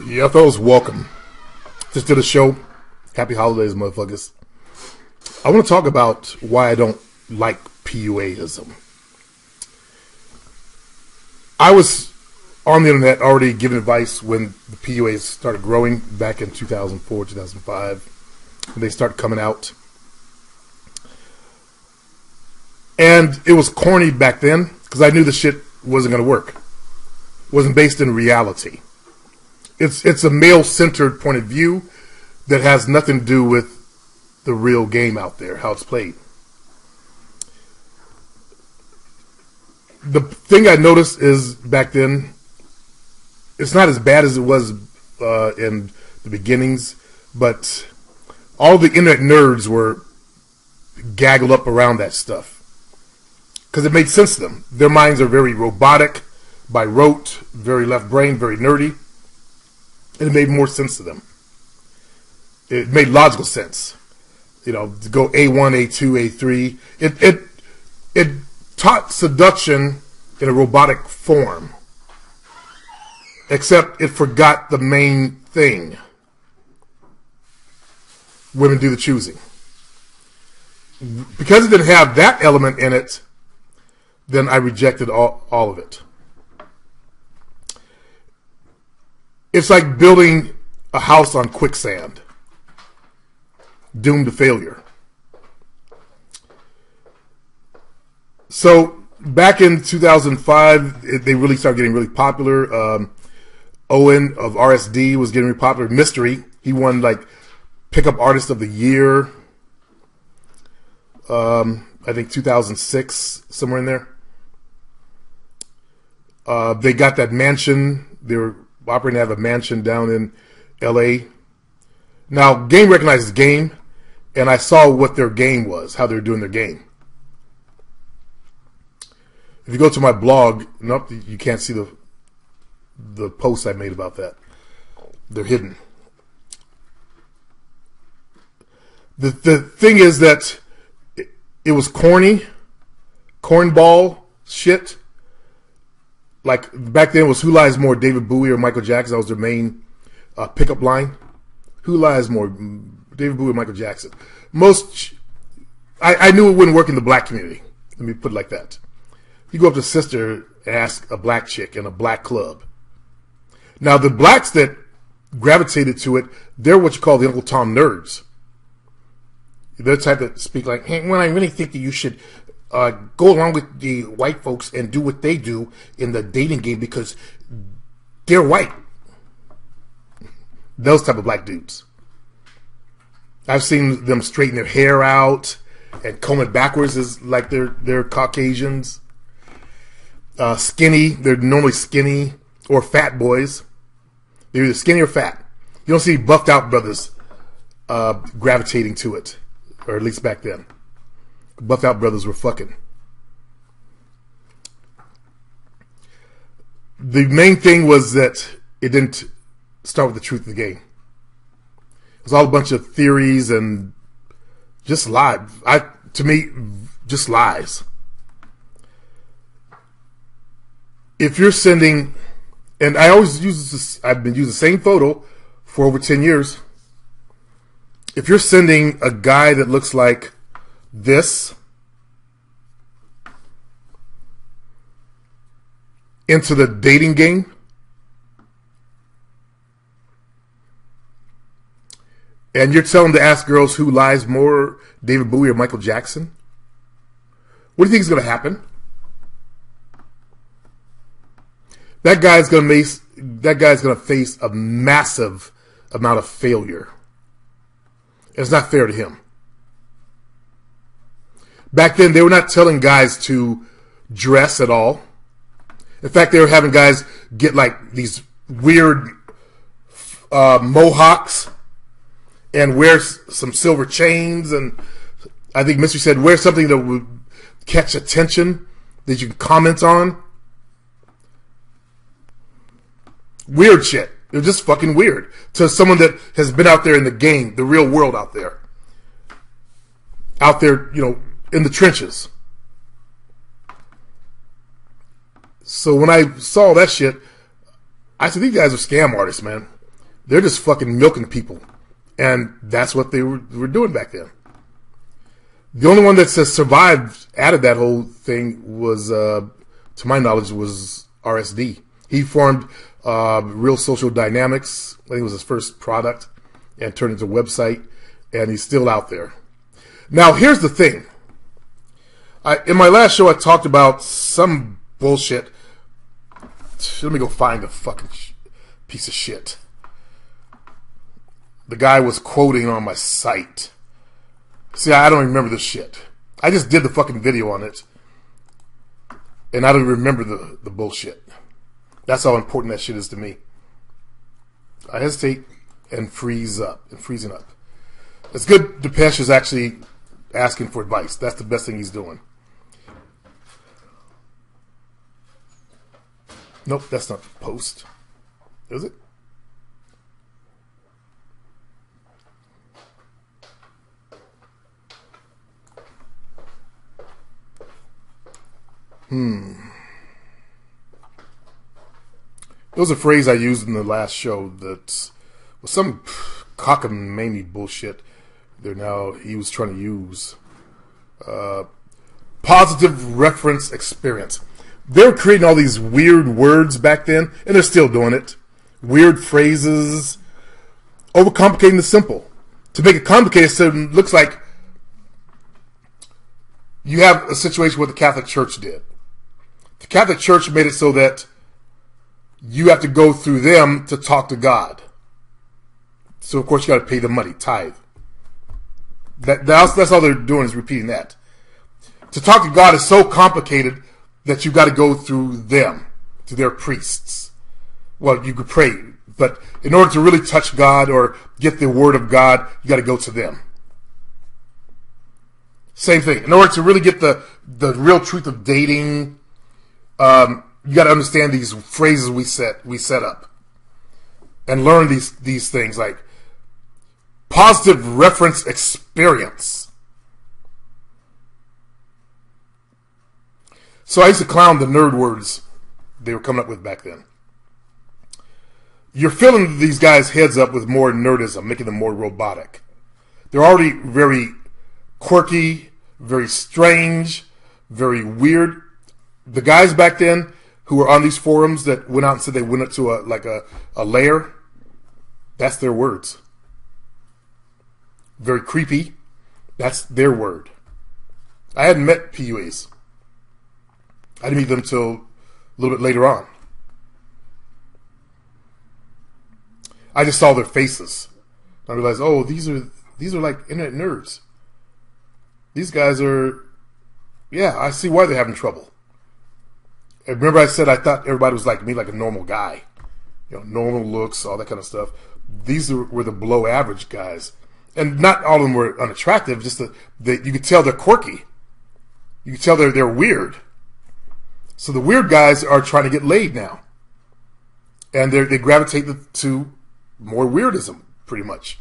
Yeah, fellas, welcome. Just did a show. Happy holidays, motherfuckers. I want to talk about why I don't like puaism. I was on the internet already giving advice when the PUAs started growing back in 2004, 2005, when they started coming out. And it was corny back then because I knew the shit wasn't going to work. It wasn't based in reality. It's a male-centered point of view that has nothing to do with the real game out there, how it's played. The thing I noticed is back then, it's not as bad as it was in the beginnings, but all the internet nerds were gaggled up around that stuff because it made sense to them. Their minds are very robotic, by rote, very left brain, very nerdy. And it made more sense to them. It made logical sense. You know, to go A1, A2, A3. It taught seduction in a robotic form. Except it forgot the main thing. Women do the choosing. Because it didn't have that element in it, then I rejected all of it. It's like building a house on quicksand, doomed to failure. So back in 2005, they really started getting really popular. Owen of RSD was getting really popular. Mystery, he won like Pickup Artist of the Year. I think 2006, somewhere in there. They got that mansion. They were operating out of a mansion down in LA. Now, game recognizes game, and I saw what their game was, how they were doing their game. If you go to my blog, nope, you can't see the posts I made about that. They're hidden. The thing is that it was corny, cornball shit. Like back then it was who lies more, David Bowie or Michael Jackson? That was their main pickup line. Who lies more, David Bowie or Michael Jackson? I knew it wouldn't work in the black community. Let me put it like that. You go up to a sister and ask a black chick in a black club. Now the blacks that gravitated to it, they're what you call the Uncle Tom nerds. They're the type that speak like, hey, well, I really think that you should go along with the white folks and do what they do in the dating game because they're white. Those type of black dudes. I've seen them straighten their hair out and comb it backwards as like they're Caucasians. Skinny, they're normally skinny or fat boys. They're either skinny or fat. You don't see buffed out brothers gravitating to it, or at least back then. Buffed out brothers were fucking. The main thing was that it didn't start with the truth of the game. It was all a bunch of theories and just lies. To me, just lies. If you're sending, and I always use this, I've been using the same photo for over 10 years. If you're sending a guy that looks like this into the dating game, and you're telling them to ask girls who lies more, David Bowie or Michael Jackson, what do you think is going to happen? That guy's going to face a massive amount of failure. It's not fair to him. Back then, they were not telling guys to dress at all. In fact, they were having guys get like these weird mohawks and wear some silver chains. And I think Mystery said, wear something that would catch attention that you can comment on. Weird shit. It was just fucking weird to someone that has been out there in the game, the real world out there. Out there, you know, in the trenches. So when I saw that shit, I said, these guys are scam artists, man. They're just fucking milking people. And that's what they were doing back then. The only one that says survived out of that whole thing was, to my knowledge, was RSD. He formed Real Social Dynamics. I think it was his first product, and turned into a website, and he's still out there. Now, here's the thing. In my last show, I talked about some bullshit. Let me go find the fucking piece of shit. The guy was quoting on my site. See, I don't remember this shit. I just did the fucking video on it, and I don't remember the bullshit. That's how important that shit is to me. I hesitate and freezing up. It's good Depeche is actually asking for advice. That's the best thing he's doing. Nope, that's not the post. Is it? It was a phrase I used in the last show that was some cockamamie bullshit he was trying to use. Positive reference experience. They were creating all these weird words back then, and they're still doing it. Weird phrases, overcomplicating the simple. To make it complicated, so it looks like you have a situation what the Catholic Church did. The Catholic Church made it so that you have to go through them to talk to God. So, of course, you got to pay the money, tithe. That's all they're doing is repeating that. To talk to God is so complicated that you got to go through them, to their priests. Well, you could pray, but in order to really touch God or get the word of God, you got to go to them. Same thing. In order to really get the real truth of dating, you got to understand these phrases we set up, and learn these things like positive reference experience. So I used to clown the nerd words they were coming up with back then. You're filling these guys' heads up with more nerdism, making them more robotic. They're already very quirky, very strange, very weird. The guys back then who were on these forums that went out and said they went up to a lair, that's their words. Very creepy, that's their word. I hadn't met PUAs. I didn't meet them until a little bit later on. I just saw their faces. I realized, oh, these are like internet nerds. These guys are, yeah, I see why they're having trouble. And remember I said I thought everybody was like me, like a normal guy. You know, normal looks, all that kind of stuff. These were the below average guys. And not all of them were unattractive, just that you could tell they're quirky. You could tell they're weird. So the weird guys are trying to get laid now. And they gravitate to more weirdism, pretty much.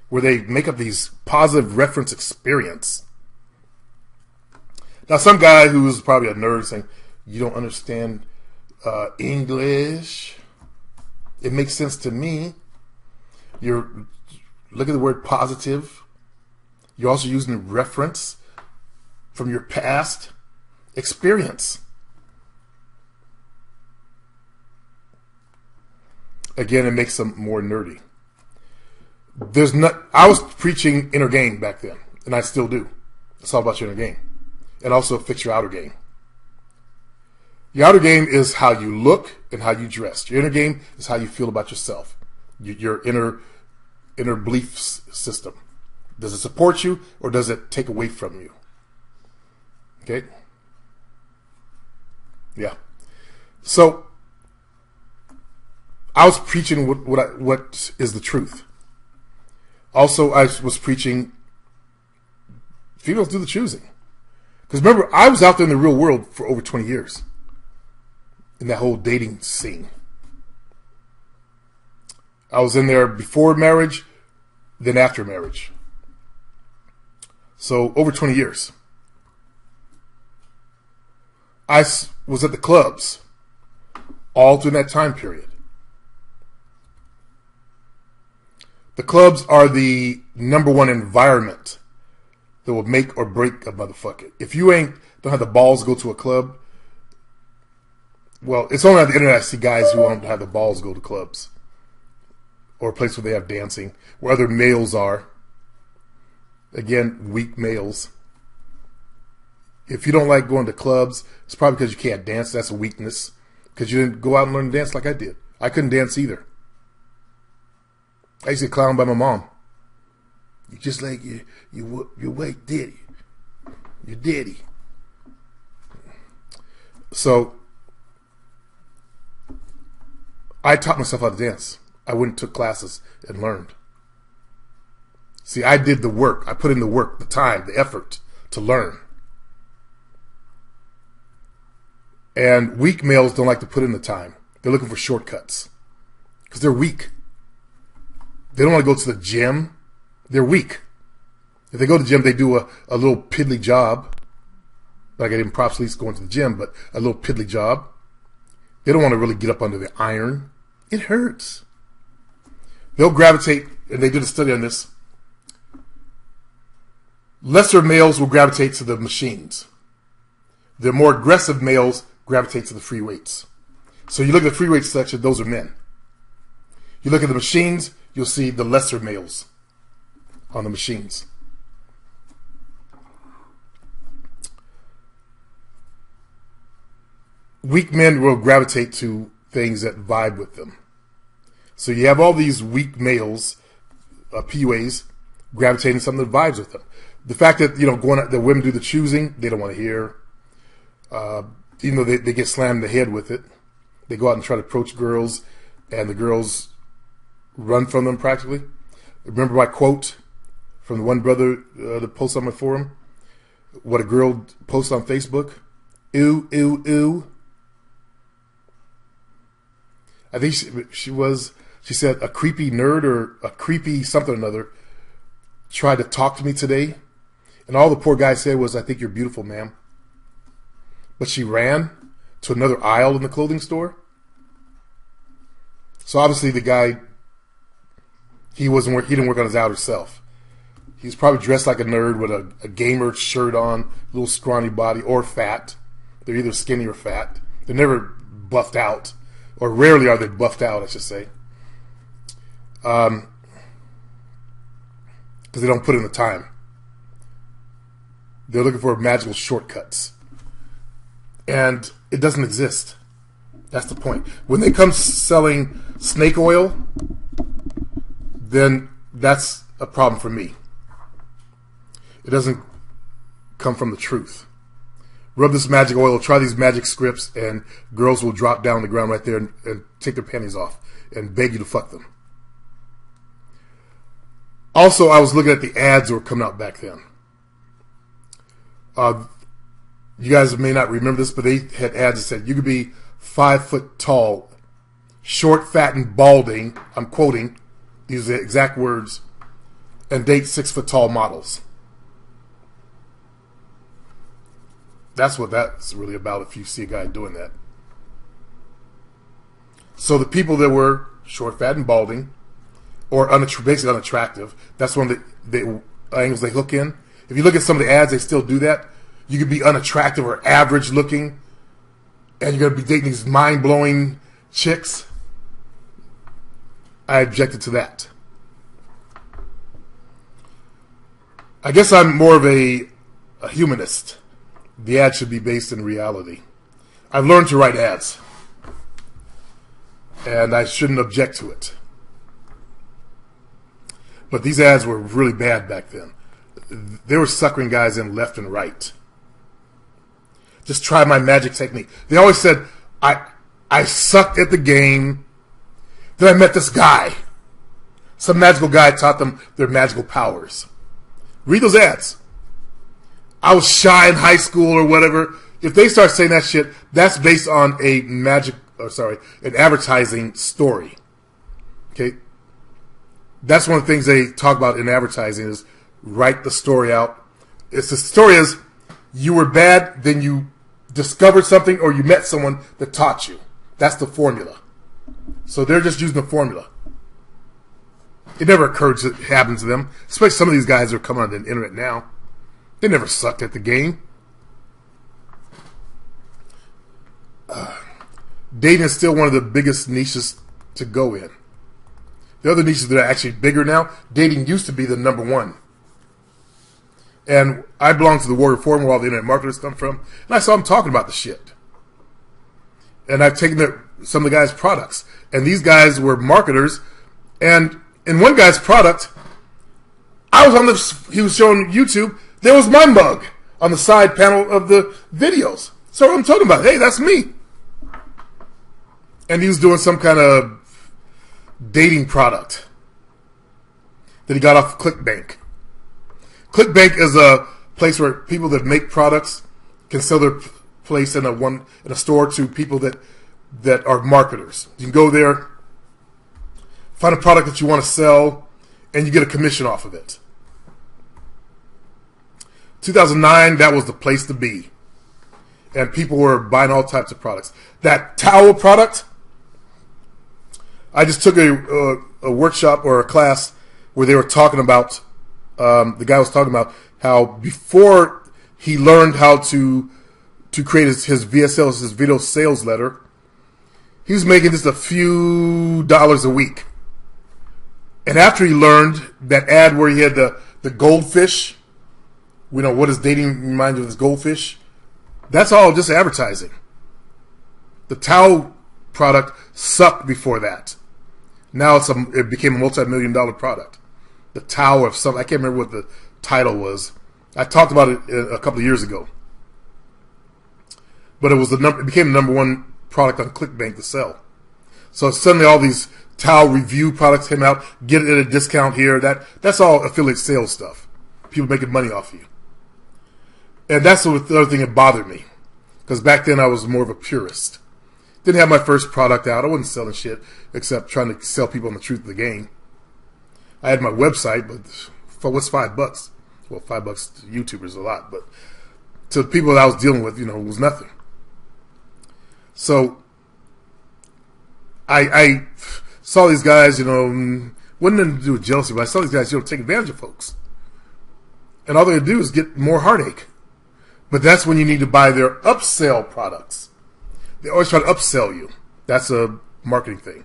Where they make up these positive reference experience. Now some guy who's probably a nerd saying, you don't understand English. It makes sense to me. Look at the word positive. You're also using reference from your past experience. Again, it makes them more nerdy. I was preaching inner game back then, and I still do. It's all about your inner game. And also fix your outer game. Your outer game is how you look and how you dress. Your inner game is how you feel about yourself. Your inner belief system. Does it support you or does it take away from you? Okay? Yeah. So, I was preaching what is the truth. Also, I was preaching females do the choosing. Because remember, I was out there in the real world for over 20 years. In that whole dating scene. I was in there before marriage, then after marriage. So, over 20 years. I was at the clubs all through that time period. The clubs are the number one environment that will make or break a motherfucker. If you don't have the balls to go to a club, well, it's only on the internet I see guys who don't have the balls to go to clubs or a place where they have dancing, where other males are. Again, weak males. If you don't like going to clubs, it's probably because you can't dance. That's a weakness. Because you didn't go out and learn to dance like I did. I couldn't dance either. I used to get clowned by my mom. You just like your white daddy. Your daddy. So, I taught myself how to dance. I went and took classes and learned. See, I did the work. I put in the work, the time, the effort to learn. And weak males don't like to put in the time. They're looking for shortcuts. Because they're weak. They don't want to go to the gym. They're weak. If they go to the gym, they do a little piddly job. Like I didn't props at least going to the gym, but a little piddly job. They don't want to really get up under the iron. It hurts. They'll gravitate, and they did a study on this. Lesser males will gravitate to the machines. The more aggressive males gravitate to the free weights. So you look at the free weights section, those are men. You look at the machines, you'll see the lesser males on the machines. Weak men will gravitate to things that vibe with them. So you have all these weak males, PUAs, gravitating to something that vibes with them. The fact that, the women do the choosing, they don't want to hear. Even though they get slammed in the head with it. They go out and try to approach girls, and the girls run from them practically. Remember my quote from the one brother that posts on my forum? What a girl posts on Facebook? Ooh, ooh, ooh. I think she said a creepy nerd or a creepy something or another tried to talk to me today. And all the poor guy said was, I think you're beautiful, ma'am. But she ran to another aisle in the clothing store. So obviously the guy, he didn't work on his outer self. He's probably dressed like a nerd with a gamer shirt on, a little scrawny body, or fat. They're either skinny or fat. They're never buffed out. Or rarely are they buffed out, I should say. Because they don't put in the time. They're looking for magical shortcuts. And it doesn't exist. That's the point. When they come selling snake oil, then that's a problem for me. It doesn't come from the truth. Rub this magic oil, try these magic scripts, and girls will drop down on the ground right there and take their panties off and beg you to fuck them. Also, I was looking at the ads that were coming out back then. You guys may not remember this, but they had ads that said you could be 5 foot tall, short, fat, and balding. I'm quoting. These are the exact words. And date 6 foot tall models. That's what that's really about if you see a guy doing that. So the people that were short, fat, and balding, or basically unattractive, that's one of the angles they hook in. If you look at some of the ads, they still do that. You could be unattractive or average looking, and you're going to be dating these mind-blowing chicks. I objected to that. I guess I'm more of a humanist. The ad should be based in reality. I've learned to write ads, and I shouldn't object to it. But these ads were really bad back then. They were suckering guys in left and right. Just try my magic technique. They always said, I sucked at the game. Then I met this guy. Some magical guy taught them their magical powers. Read those ads. I was shy in high school or whatever. If they start saying that shit, that's based on an advertising story. Okay? That's one of the things they talk about in advertising is write the story out. The story is you were bad, then you discovered something or you met someone that taught you. That's the formula. So they're just using the formula. It never occurred to happen to them. Especially some of these guys who are coming on the internet now. They never sucked at the game. Dating is still one of the biggest niches to go in. The other niches that are actually bigger now, dating used to be the number one. And I belong to the Warrior Forum where all the internet marketers come from. And I saw them talking about the shit. And I've taken some of the guys' products. And these guys were marketers. And in one guy's product, he was showing YouTube, there was my mug on the side panel of the videos. So I'm talking about, hey, that's me. And he was doing some kind of dating product that he got off ClickBank. ClickBank is a place where people that make products can sell their place in a store to people that are marketers. You can go there, find a product that you want to sell, and you get a commission off of it. 2009, that was the place to be. And people were buying all types of products. That towel product, I just took a workshop or a class where they were talking about, the guy was talking about how before he learned how to create his VSL, his video sales letter, he was making just a few dollars a week. And after he learned that ad where he had the goldfish, we know what does dating remind you of this goldfish? That's all just advertising. The towel product sucked before that. Now it became a multi-million-dollar product. The Tower of something. I can't remember what the title was. I talked about it a couple of years ago. But it became the number one product on ClickBank to sell. So suddenly all these towel review products came out. Get it at a discount here. That's all affiliate sales stuff. People making money off you. And that's the other thing that bothered me. Because back then I was more of a purist. Didn't have my first product out. I wasn't selling shit except trying to sell people on the truth of the game. I had my website, but what's $5? Well, $5 to YouTubers is a lot, but to the people that I was dealing with, it was nothing. So I saw these guys, wasn't nothing to do with jealousy, but I saw these guys, take advantage of folks. And all they do is get more heartache. But that's when you need to buy their upsell products. They always try to upsell you. That's a marketing thing.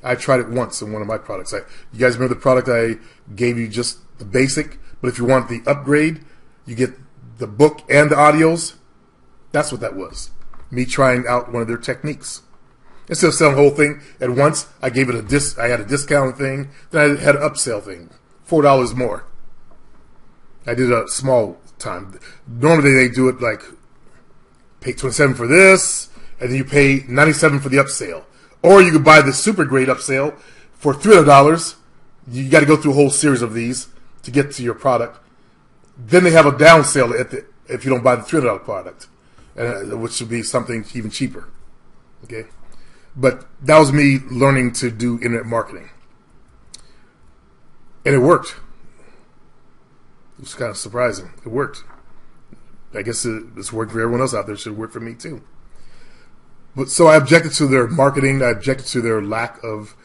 I tried it once in one of my products. You guys remember the product I gave you just the basic? But if you want the upgrade, you get the book and the audios. That's what that was. Me trying out one of their techniques. Instead of selling the whole thing at once, I gave it I had a discount thing. Then I had an upsell thing. $4 more. I did a small time. Normally they do it like pay $27 for this, and then you pay $97 for the upsell. Or you could buy the super great upsell for $300. You got to go through a whole series of these to get to your product. Then they have a down sale if you don't buy the $300 product, which would be something even cheaper. Okay, but that was me learning to do internet marketing, and it worked. It was kind of surprising. It worked. I guess it's worked for everyone else out there. It should work for me too. But so I objected to their marketing. I objected to their lack of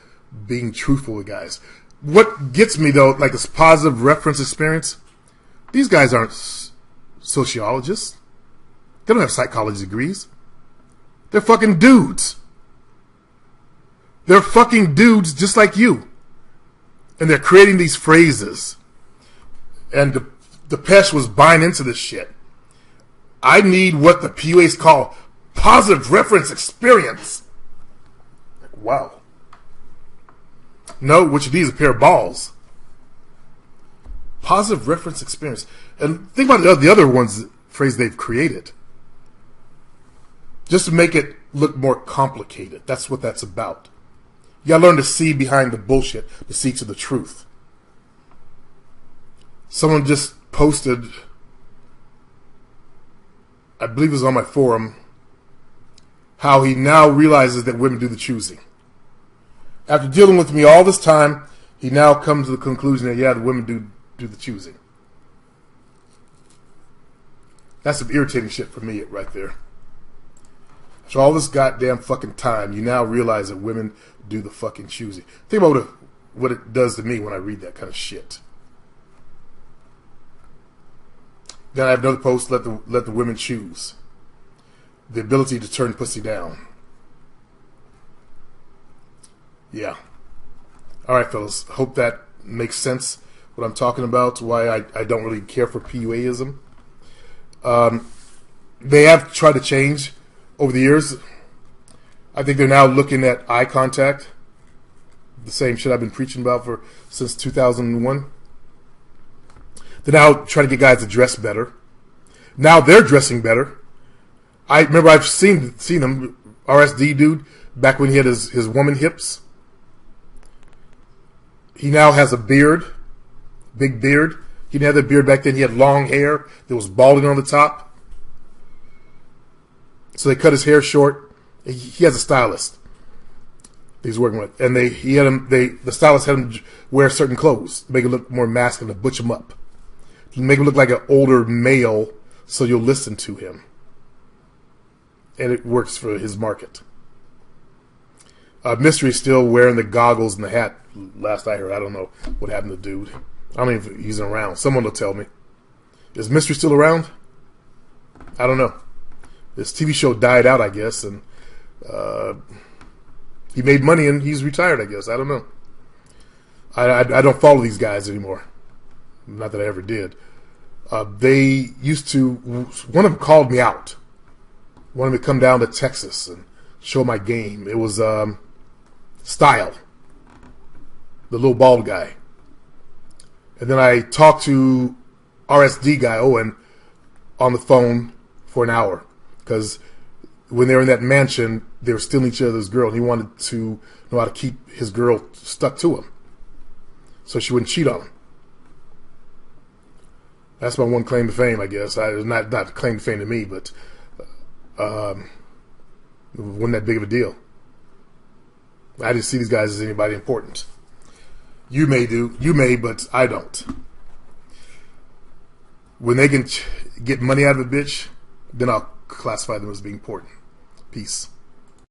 being truthful with guys. What gets me though, like this positive reference experience, these guys aren't sociologists. They don't have psychology degrees. They're fucking dudes. They're fucking dudes just like you. And they're creating these phrases. And the Pesh was buying into this shit. I need what the PUAs call positive reference experience. Wow. No, what you need is a pair of balls. Positive reference experience. And think about the other phrase they've created. Just to make it look more complicated. That's what that's about. You gotta learn to see behind the bullshit, to see to the truth. Someone just posted, I believe it was on my forum, how he now realizes that women do the choosing. After dealing with me all this time, he now comes to the conclusion that, the women do the choosing. That's some irritating shit for me right there. After all this goddamn fucking time, you now realize that women do the fucking choosing. Think about what it does to me when I read that kind of shit. Then I have another post, let the women choose. The ability to turn pussy down. Yeah. Alright, fellas. Hope that makes sense, what I'm talking about, why I don't really care for puaism. They have tried to change over the years. I think they're now looking at eye contact. The same shit I've been preaching about since 2001. They're now trying to get guys to dress better. Now they're dressing better. I remember I've seen him, RSD dude, back when he had his woman hips. He now has a beard, big beard. He didn't have that beard back then. He had long hair that was balding on the top. So they cut his hair short. He has a stylist he's working with, and the stylist had him wear certain clothes to make it look more masculine, to butch him up, to make him look like an older male, so you'll listen to him, and it works for his market. Mystery's still wearing the goggles and the hat. Last I heard, I don't know what happened to the dude. I don't know if he's around. Someone will tell me. Is Mystery still around? I don't know. This TV show died out, I guess, and he made money and he's retired, I guess. I don't know. I don't follow these guys anymore. Not that I ever did. They used to... One of them called me out. Wanted me to come down to Texas and show my game. It was Style. The little bald guy. And then I talked to RSD guy, Owen, on the phone for an hour. Because when they were in that mansion, they were stealing each other's girl, and he wanted to know how to keep his girl stuck to him, so she wouldn't cheat on him. That's my one claim to fame, I guess. Not claim to fame to me, but it wasn't that big of a deal. I didn't see these guys as anybody important. You may, but I don't. When they can get money out of a bitch, then I'll classify them as being important. Peace.